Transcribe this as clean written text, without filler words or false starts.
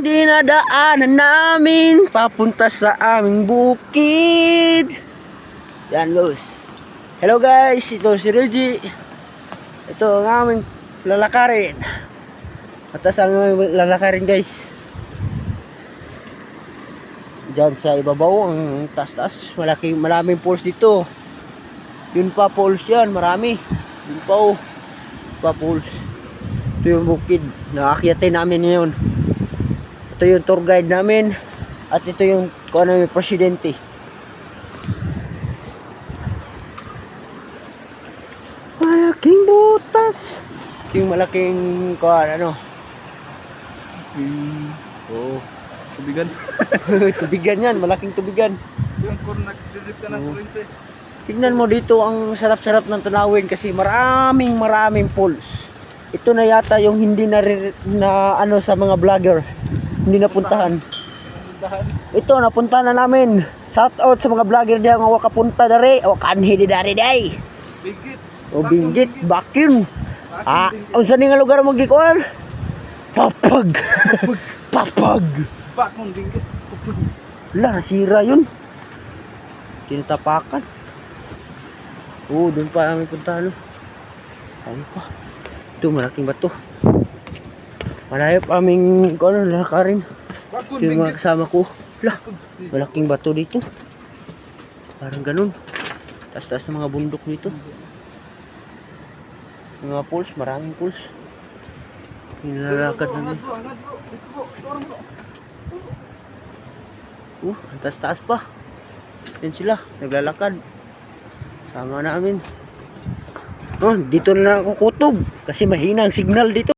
dinadaanan namin papunta sa aming bukid. Yan, Luz. Hello guys, ito si Reggie. Ito ang aming lalakarin. Atas ang aming lalakarin guys. Diyan sa ibabaw ang taas-taas, maraming poles dito. Yun pa poles yan, marami. Yun pa oh. Pa poles. Ito yung bukid, nakakyatin namin ngayon. Ito yung tour guide namin. At ito yung kung ano yung presidente. Malaking butas. Ito yung malaking kung ano. Oh. Tubigan. Tubigan yan, malaking tubigan. Yung kung nag-drip ka ng kurente. Tingnan mo dito ang sarap-sarap ng tanawin kasi maraming pools. Ito na yata yung hindi na ano sa mga vlogger. Hindi napuntahan. Ito napunta na namin. Shout out sa mga vlogger diyan nga wakapunta dere. O kanhi di dari day. Bigit. O binggit, bakin. Unsa ni nga lugar mo gikuan? Papag. Papag. Bakong bigit. Wala, nasira yun. Tinatapakan. Doon pa kami punta, no? Ano pa? Ito, malaking bato. Malayo pa aming, lalakarin. Ito yung mga kasama ko. Wala, malaking bato dito. Parang ganun. Taas-taas ng mga bundok dito. Mga pools, maraming pools. Nilalakad namin. Ang taas-taas pa. Yan sila, naglalakad. Sama namin. Dito na ako kutob kasi mahina ang signal dito.